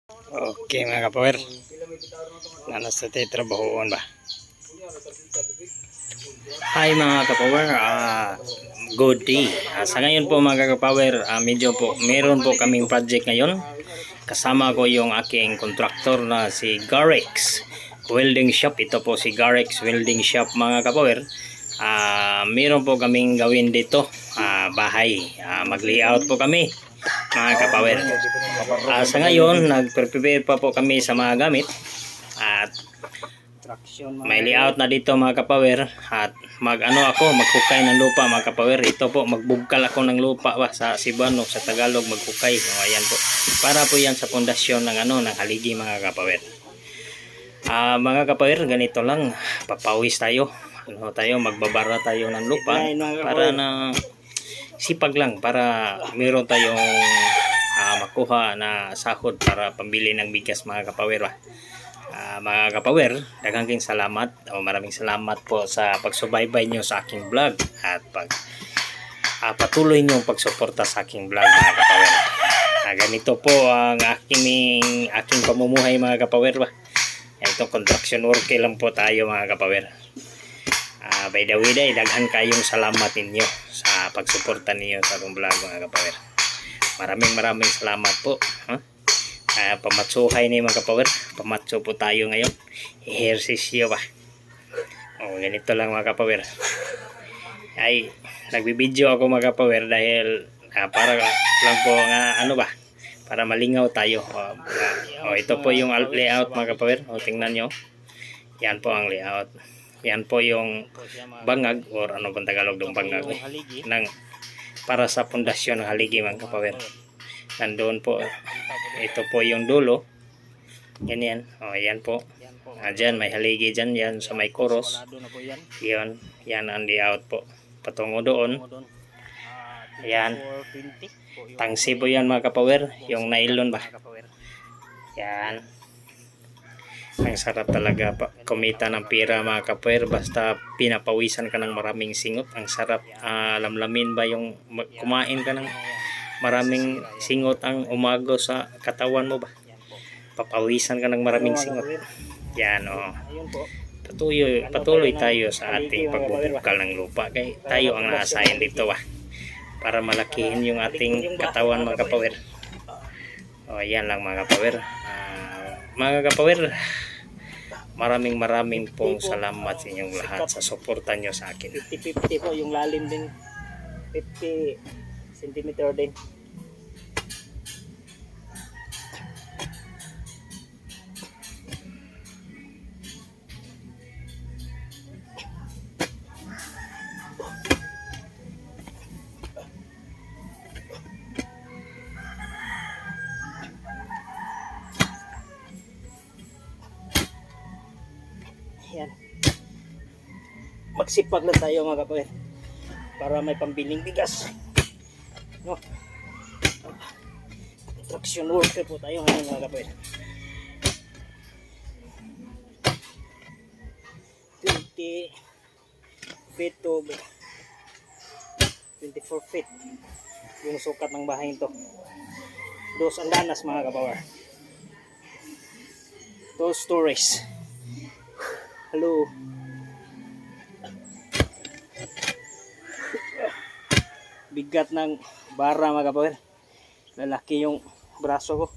Okay mga kapower, nasa tayo trabahoon ba? Hi mga kapower, good day. Sa ngayon po mga kapower, medyo po meron po kaming project ngayon. Kasama ko yung aking kontraktor na si Garex Welding Shop. Ito po si Garex Welding Shop mga kapower. Meron po kaming gawin dito, bahay. Mag-layout po kami mga kapower. Sa ngayon, nag-prepare pa po kami sa mga gamit. At may layout na dito mga kapower. At maghukay ng lupa mga kapower. Ito po, magbugkal ako ng lupa sa Cebuano, sa Tagalog maghukay. Ayan po. Para po yan sa pundasyon ng ng haligi mga kapower. Mga kapower, ganito lang. Papawis tayo. Magbabara tayo ng lupa para na sipag lang, para meron tayong makuha na sahod para pambili ng bigas mga kapower. Mga kapower, daghang salamat maraming salamat po sa pagsubaybay nyo sa aking vlog at patuloy nyo pagsuporta sa aking vlog mga kapower. Ganito po ang aking pamumuhay mga kapower. Itong construction worker lang po tayo mga kapower. By the way, daghan kayong salamat ninyo sa pagsuporta niyo sa akong vlog mga kapower. Maraming salamat po. Pamatsuhay ni mga kapower. Pamatso po tayo ngayon. Ehersisyo ba? Ganito lang mga kapower. Ay, nagbibideo ako mga kapower dahil para lang po para malingaw tayo. Ito po yung layout mga kapower. Tingnan nyo. Yan po ang layout. Yan po yung bangag or ano bang Tagalog ng bangag para sa pundasyon ng haligi mga kapower. Nandoon po, ito po yung dulo. Yan. Yan po. Diyan may haligi dyan, yan sa may koros. Yan ang layout po. Patungo doon. Yan. Tangsi po yan mga kapower. Yung nylon ba? Yan. Ang sarap talaga kumita ng pira mga kapower basta pinapawisan ka ng maraming singot. Ang sarap lamlamin ba yung kumain ka ng maraming singot ang umago sa katawan mo ba? Papawisan ka ng maraming singot. Yan Patuloy tayo sa ating pagbubukal ng lupa. Kaya tayo ang naasayan dito para malakihin yung ating katawan mga kapower. Yan lang mga kapower. Mga kapower, maraming pong salamat sa inyong lahat sa suporta nyo sa akin. 50-50 po yung lalim din. 50 cm din. Yan. Magsipag lang tayo mga kapower para may pambiling bigas. Construction worker po tayo ngayon mga kapower. 20 feet to 24 feet yung sukat ng bahay nito. 2 andanas mga kapower. 2 stories. Hello. Bigat ng bara mga kapower. Lalaki yung braso ko.